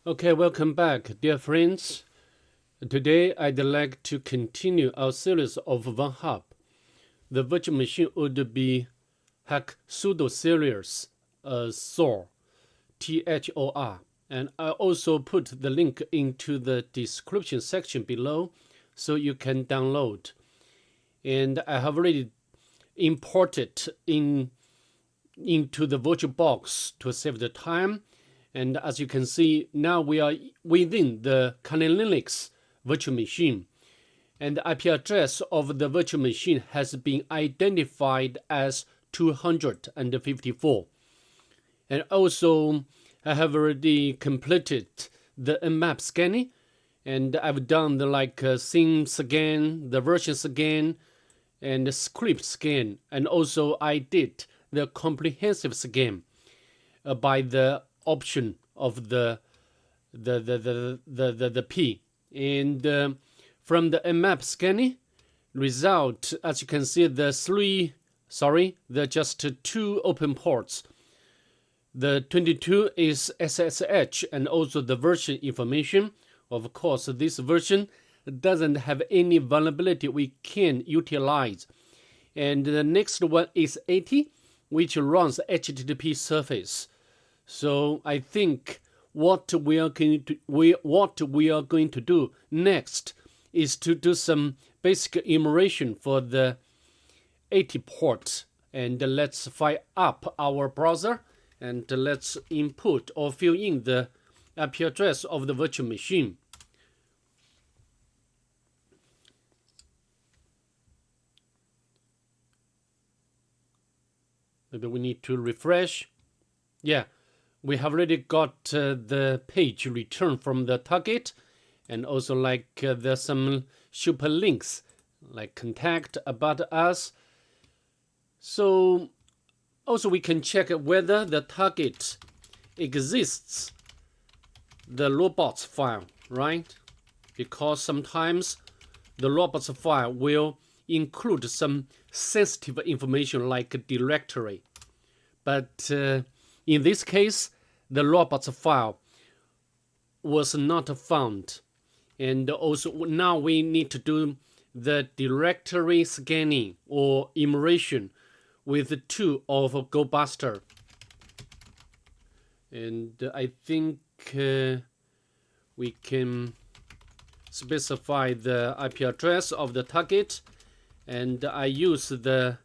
Okay, welcome back, dear friends. Today, I'd like to continue our series of Vulnhub. The virtual machine would be Hacksudo Series Thor, Thor. And I also put the link into the description section below so you can download. And I have already imported into the VirtualBox to save the time. And as you can see, now we are within the Kali Linux virtual machine. And the IP address of the virtual machine has been identified as 254. And also, I have already completed the Nmap scanning. And I've done the scene scan, the version scan, and the script scan. And also, I did the comprehensive scan by the option of the P. And from the Nmap scanning result, as you can see, the just two open ports. The 22 is SSH and also the version information. Of course, this version doesn't have any vulnerability we can utilize. And the next one is 80, which runs HTTP surface. So I think what we are going to do next is to do some basic enumeration for the 80 port. And let's fire up our browser and let's input or fill in the IP address of the virtual machine. Maybe we need to refresh. Yeah. We have already got the page returned from the target, and also there's some super links like contact, about us. So also we can check whether the target exists the robots file, right? Because sometimes the robots file will include some sensitive information like a directory. But in this case, the robots file was not found. And also now we need to do the directory scanning or enumeration with the tool of GoBuster. And I think we can specify the IP address of the target. And I use the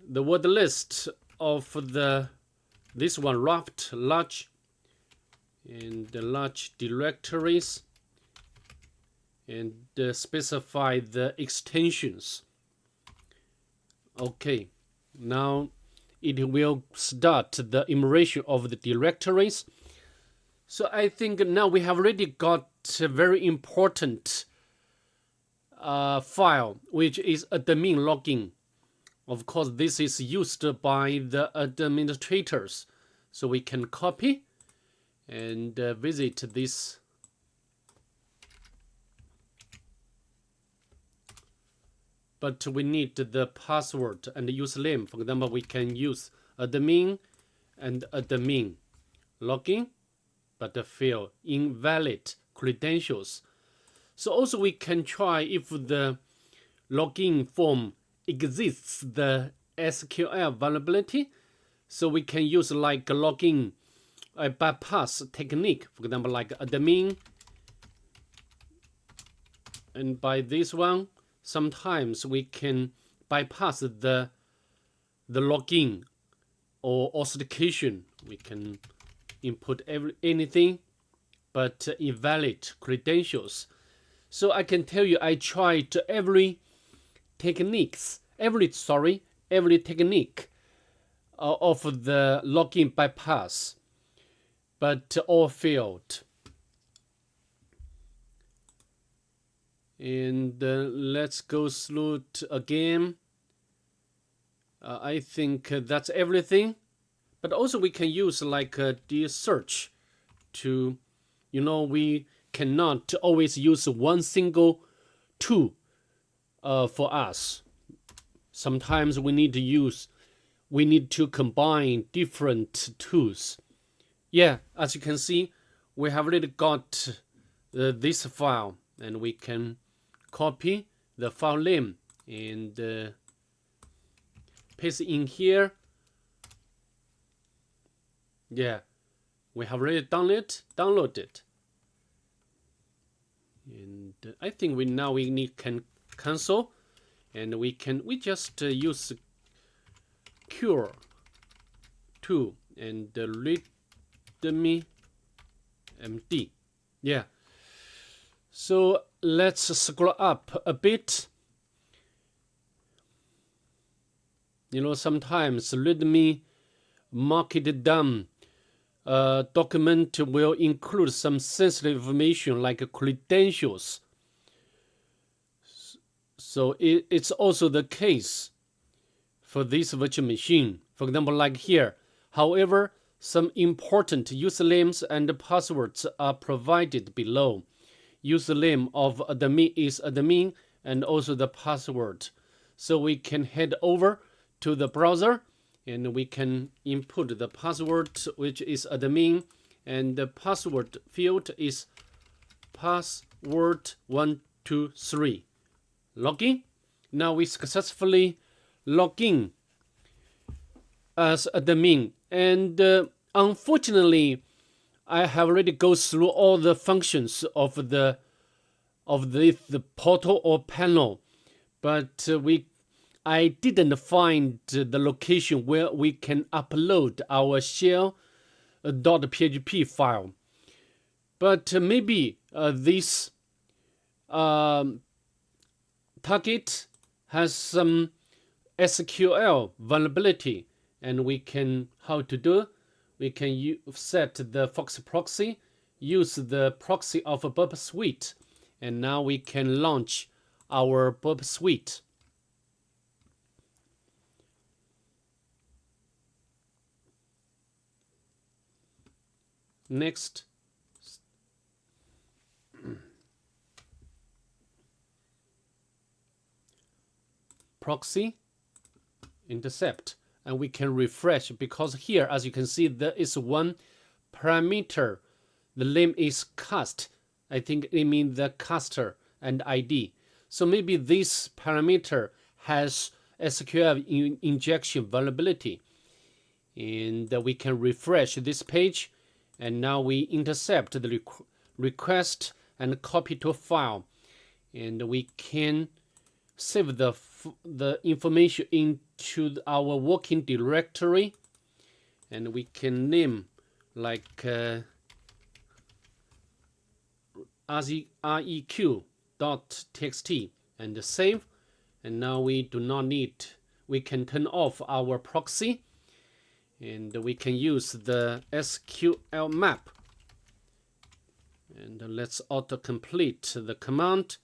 word list of this one, raft large, and the large directories, and specify the extensions. Okay, now it will start the enumeration of the directories. So I think now we have already got a very important file, which is admin login. Of course, this is used by the administrators. So we can copy and visit this. But we need the password and the username. For example, we can use admin and admin login, but fail invalid credentials. So also we can try if the login form exists the SQL vulnerability. So we can use like login bypass technique, for example, like admin. And by this one, sometimes we can bypass the login or authentication. We can input anything but invalid credentials. So I can tell you I tried every technique of the login bypass, but all failed. And let's go through it again. I think that's everything. But also we can use like the search to, we cannot always use one single tool for us. Sometimes we need to combine different tools Yeah, as you can see, we have already got this file, and we can copy the file name and paste in here. Yeah, we have already done it, download it. And I think we can cancel, and we just use cure 2 and readme md. Yeah. So let's scroll up a bit. You know, sometimes readme marked down document will include some sensitive information like credentials. So it's also the case for this virtual machine. For example, like here. However, some important usernames and passwords are provided below. Username of admin is admin, and also the password. So we can head over to the browser, and we can input the password, which is admin, and the password field is password123. Login. Now we successfully log in as admin, and unfortunately, I have already go through all the functions of the portal or panel, but I didn't find the location where we can upload our shell.php file. But maybe this target has some SQL vulnerability, and we can we can set the Fox proxy, use the proxy of a Burp Suite, and now we can launch our Burp Suite. Next, proxy intercept, and we can refresh, because here, as you can see, there is one parameter. The name is cast. I think it means the caster and ID. So maybe this parameter has SQL injection vulnerability, and we can refresh this page, and now we intercept the request and copy to a file, and we can save the information into our working directory, and we can name like req.txt and save. And now we can turn off our proxy, and we can use the SQL map, and let's autocomplete the command.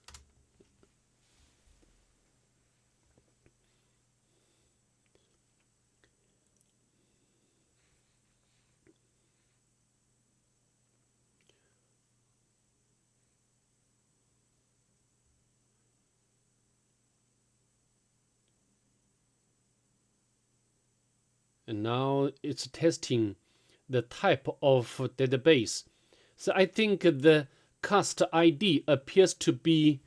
And now it's testing the type of database. So I think the cast ID appears to be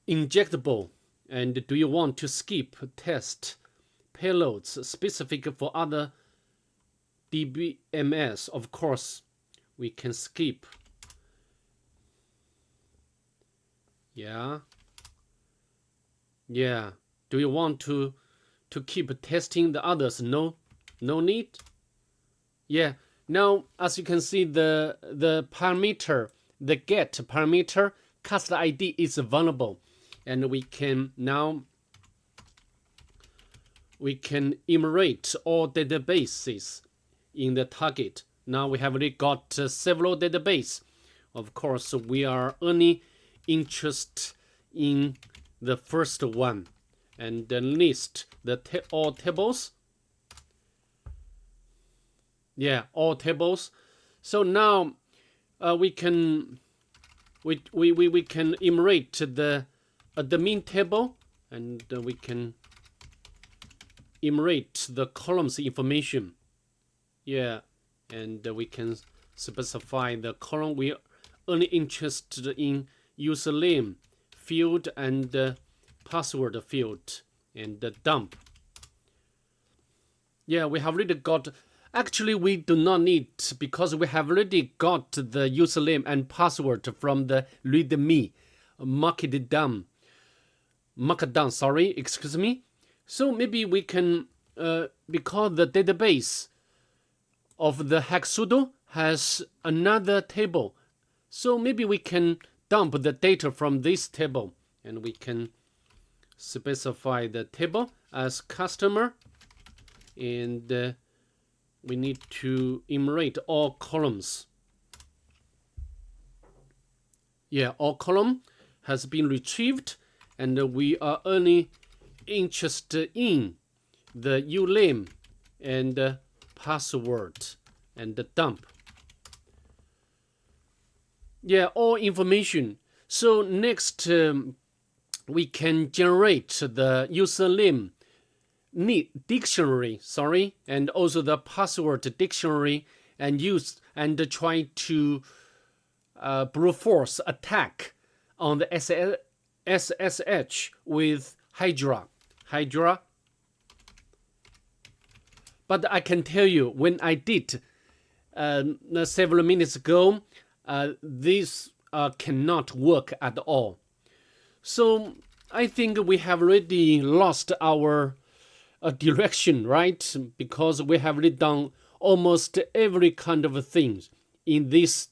injectable. And do you want to skip test payloads specific for other DBMS? Of course, we can skip. Yeah. Do you want to keep testing the others? No need. Yeah. Now, as you can see, the parameter, the get parameter cast ID is vulnerable, and we can enumerate all databases in the target. Now we have already got several databases. Of course, we are only interested in the first one, and then list all tables. Yeah, all tables. So now we can enumerate the admin table, and we can enumerate the columns information. Yeah, and we can specify the column. We are only interested in username field and password field, and dump. Yeah, we have already got. Actually, we do not need, because we have already got the username and password from the README markdown. Sorry, excuse me. So maybe we can, because the database of the Hacksudo has another table, so maybe we can dump the data from this table, and we can specify the table as customer, and we need to enumerate all columns. Yeah, all column has been retrieved, and we are only interested in the username and password, and the dump. Yeah, all information. So next we can generate the username dictionary, and also the password dictionary, and use and try to brute force attack on the SSH with Hydra. But I can tell you, when I did several minutes ago, this cannot work at all. So I think we have already lost our direction, right? Because we have already done almost every kind of thing in this.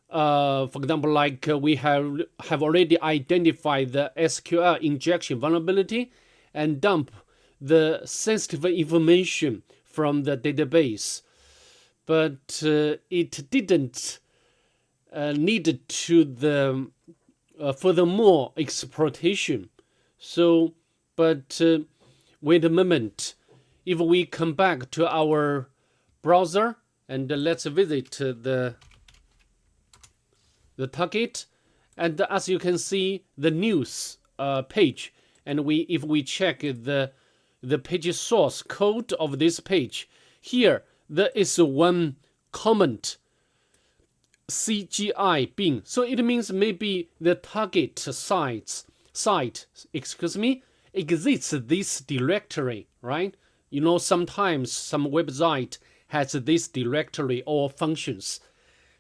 For example, like we have already identified the SQL injection vulnerability and dump the sensitive information from the database, but it didn't need to the furthermore exploitation. So, but wait a moment. If we come back to our browser and let's visit the target, and as you can see, the news page, and if we check the page source code of this page, here there is one comment, CGI bin. So it means maybe the target site, exists this directory, right? You know, sometimes some website has this directory or functions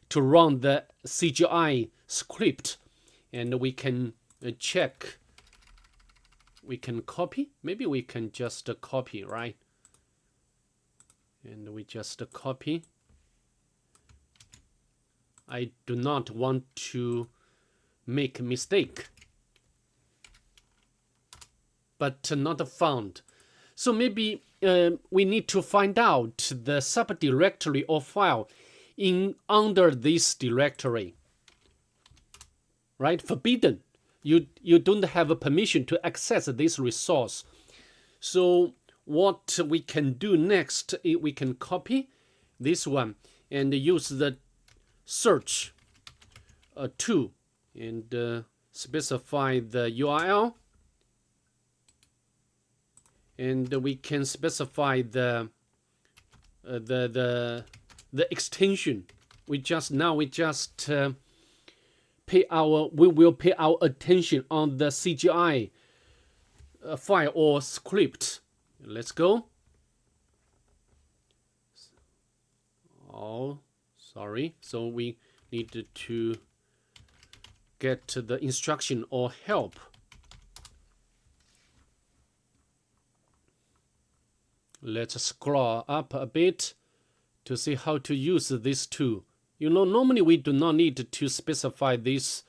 to run the CGI script, and we can check. We can copy. Maybe we can just copy, right? And we just copy. I do not want to make a mistake, but not found. So maybe we need to find out the subdirectory or file under this directory, right? Forbidden. You don't have a permission to access this resource. So what we can do next, we can copy this one and use the search tool and specify the URL, and we can specify the extension. We will pay our attention on the CGI file or script. Let's go. Oh, sorry. So we need to get the instruction or help. Let's scroll up a bit to see how to use this tool. You know, normally we do not need to specify this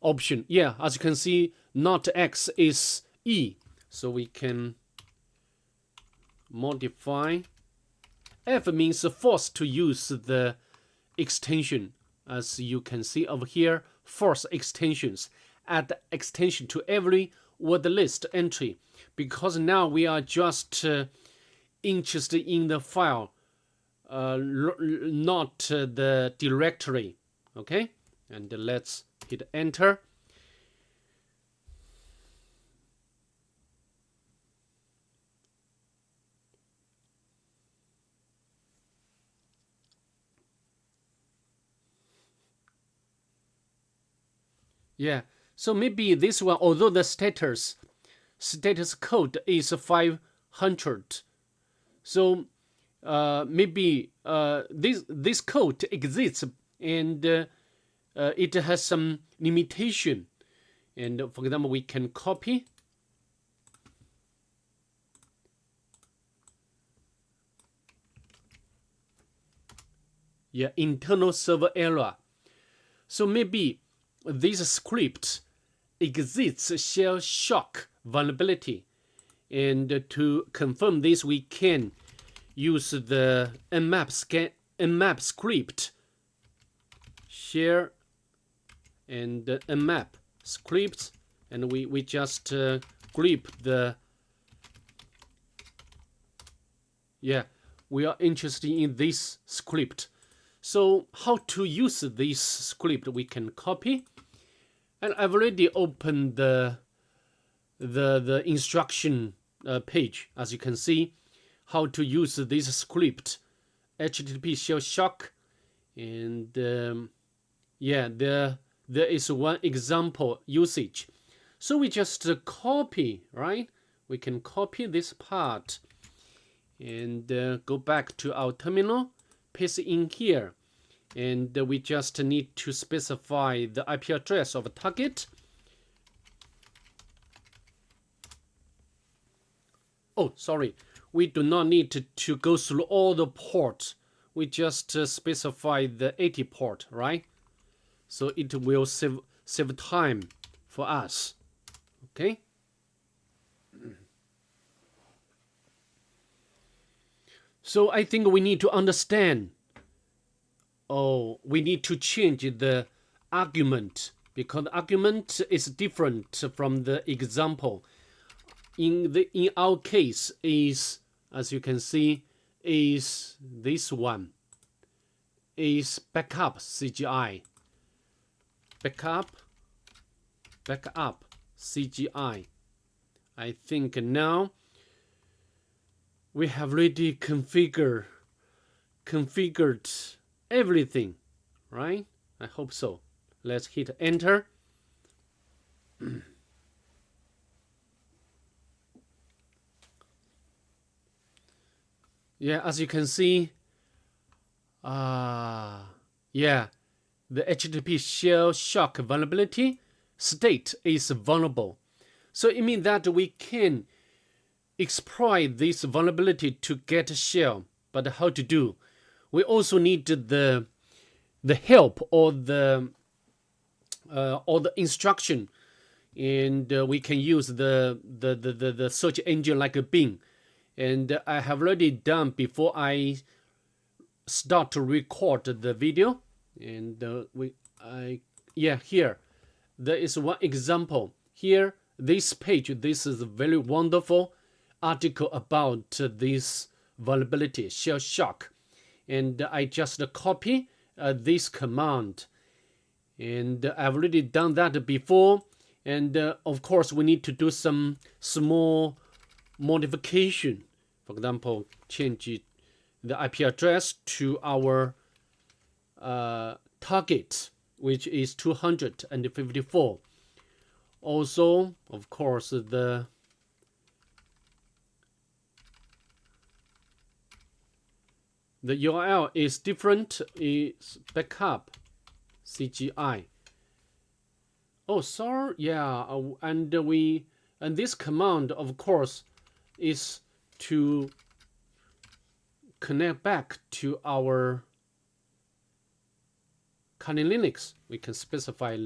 option. Yeah, as you can see, not X is E. So we can modify. F means forced to use the extension. As you can see over here, force extensions. Add extension to every word list entry. Because now we are just interested in the file, not the directory. Okay, and let's hit enter. Yeah. So maybe this one, although the status code is 500, so maybe this code exists and it has some limitation. And for example, we can copy. Yeah, internal server error. So maybe this script exists shellshock vulnerability. And to confirm this, we can use the nmap script share and nmap script, and we just grep the, yeah, we are interested in this script. So how to use this script? We can copy, and I've already opened the instruction page. As you can see, how to use this script, HTTP shellshock, and yeah, there is one example usage. So we just copy, right? We can copy this part and go back to our terminal, paste in here, and we just need to specify the IP address of a target. Oh, sorry, we do not need to go through all the ports. We just specify the 80 port, right? So it will save time for us. Okay. So I think we need to understand. Oh, we need to change the argument, because the argument is different from the example. In our case is, as you can see, is this one, is backup CGI. Backup CGI. I think now we have already configured everything, right? I hope so. Let's hit enter. Yeah, as you can see, yeah, the HTTP shellshock vulnerability state is vulnerable. So it means that we can exploit this vulnerability to get a shell. But how to do? We also need the help or the instruction, and we can use the search engine like a Bing. And I have already done before I start to record the video. And here there is one example. Here, this page, this is a very wonderful article about this vulnerability, shellshock. And I just copy this command. And I've already done that before. And of course, we need to do some small modification. For example, change the IP address to our target, which is 254. Also, of course, the URL is different. Is backup CGI. Oh, sorry. Yeah, and this command, of course, is to connect back to our Kali Linux. We can specify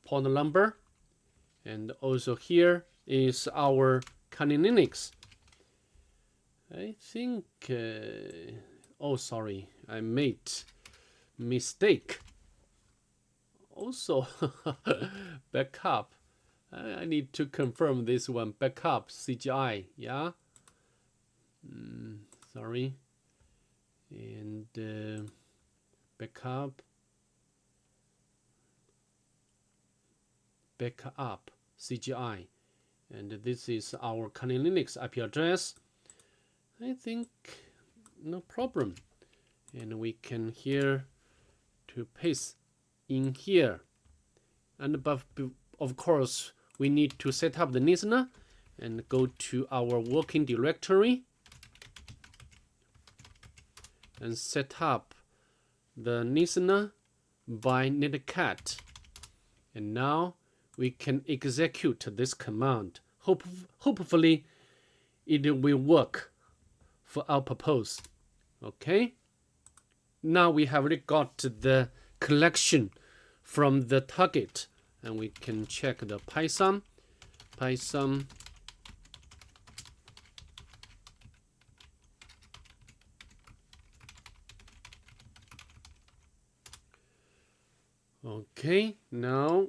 port number, and also here is our Kali Linux. I think oh, sorry, I made mistake. Also backup, I need to confirm this one, backup CGI. Yeah, sorry, and backup CGI, and this is our Kali Linux IP address. I think no problem, and we can here to paste in here, And above, of course, we need to set up the listener and go to our working directory and set up the listener by netcat. And now we can execute this command. Hopefully it will work for our purpose. Okay. Now we have already got the collection from the target, and we can check the Python. Okay, now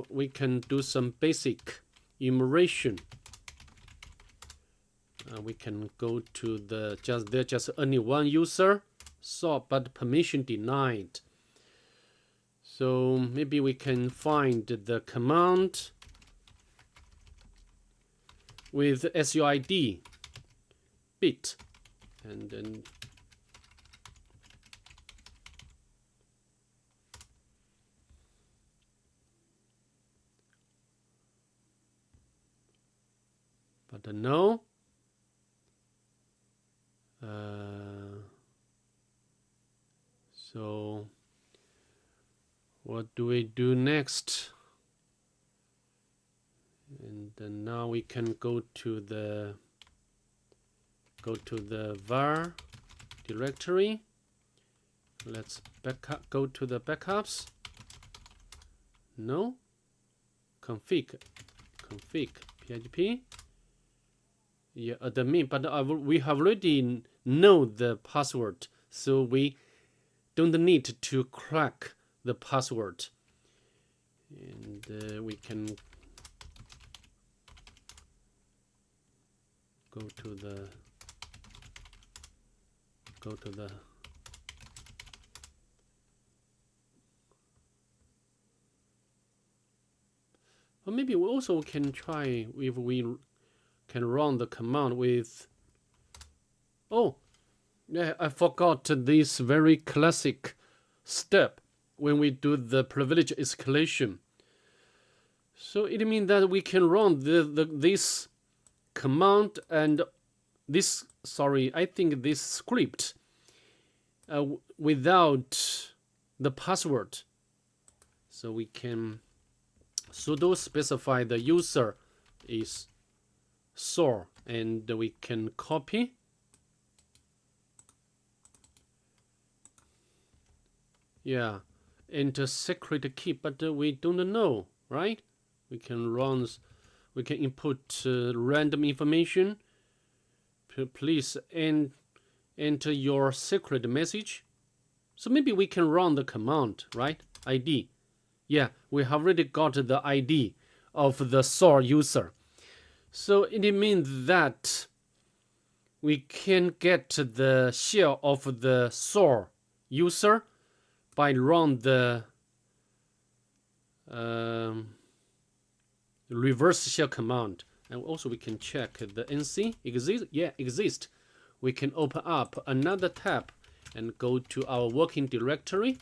we can do some basic enumeration. We can go to the just only one user, but permission denied. So maybe we can find the command with SUID bit, and then but no. So what do we do next? And then now we can go to the var directory. Let's go to the backups. No. Config php. Yeah, admin, but we have already know the password, so we don't need to crack the password. And we can go to the or maybe we also can try if we can run the command with, oh yeah, I forgot this very classic step when we do the privilege escalation. So it means that we can run this command and this, I think this script without the password. So we can sudo specify the user is Thor, and we can copy. Yeah, enter secret key, but we don't know, right? We can input random information. Please enter your secret message. So maybe we can run the command, right? ID. Yeah, we have already got the ID of the Thor user. So it means that we can get the shell of the Thor user by run the reverse shell command. And also we can check the nc exist. Yeah, exist. We can open up another tab and go to our working directory,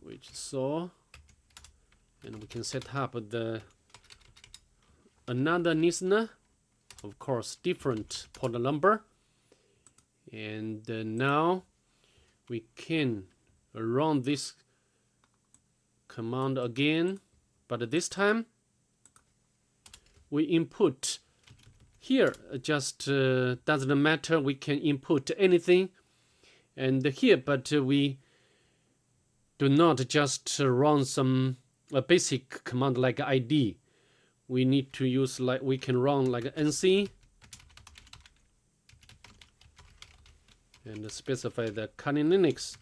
which is Thor, and we can set up another listener, of course different port number, and now we can run this command again, but this time we input here, just doesn't matter, we can input anything and here, but we do not just run some basic command like ID. We need to use, like, we can run like nc and specify the Kali Linux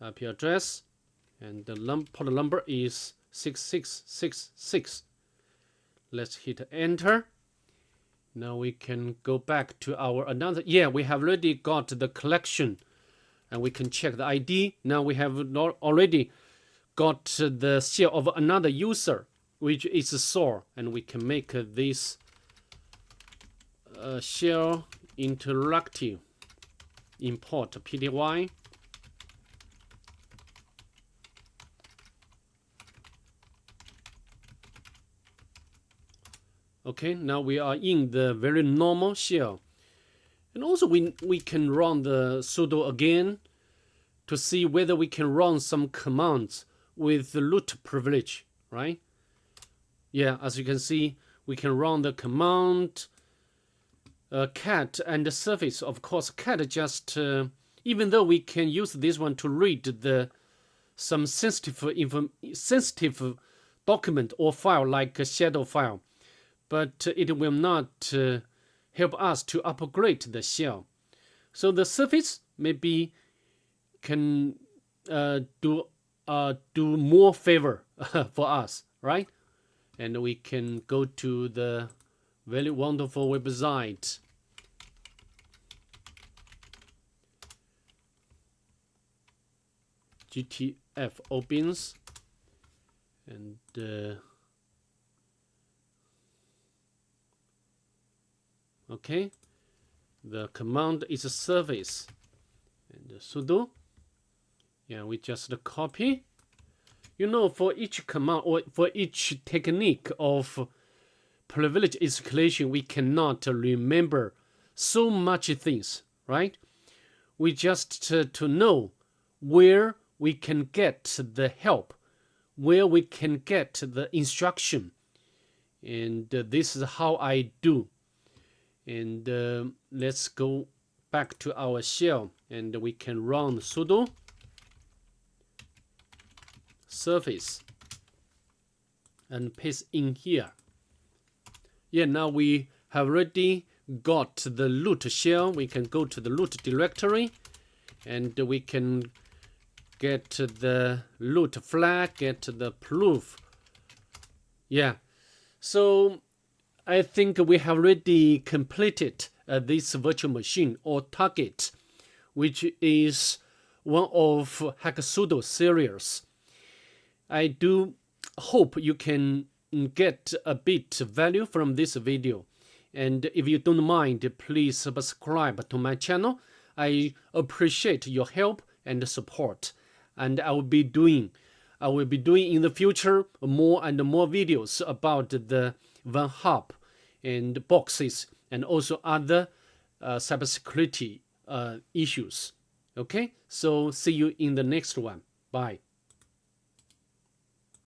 IP address, and the port number is 6666. Let's hit enter. Now we can go back to our another. Yeah, we have already got the collection, and we can check the ID. Now we have already got the shell of another user, which is Thor, and we can make this shell interactive. Import pty Okay, now we are in the very normal shell. And also we can run the sudo again to see whether we can run some commands with the root privilege, right? Yeah, as you can see, we can run the command cat and the surface. Of course, cat just, even though we can use this one to read some sensitive document or file like a shadow file, but it will not help us to upgrade the shell. So the surface maybe can do more favor for us, right? And we can go to the very wonderful website. GTF opens, and okay, the command is a service, and sudo. Yeah, we just copy. You know, for each command or for each technique of privilege escalation, we cannot remember so much things, right? We just to know where we can get the help, where we can get the instruction, and this is how I do. And let's go back to our shell, and we can run sudo surface and paste in here. Yeah, now we have already got the root shell. We can go to the root directory, and we can get the root flag, get the proof. Yeah, so I think we have already completed this virtual machine or target, which is one of Hacksudo series. I do hope you can get a bit value from this video. And if you don't mind, please subscribe to my channel. I appreciate your help and support. And I will be doing in the future more and more videos about the Vulnhub and boxes and also other cybersecurity issues. Okay, so see you in the next one. Bye.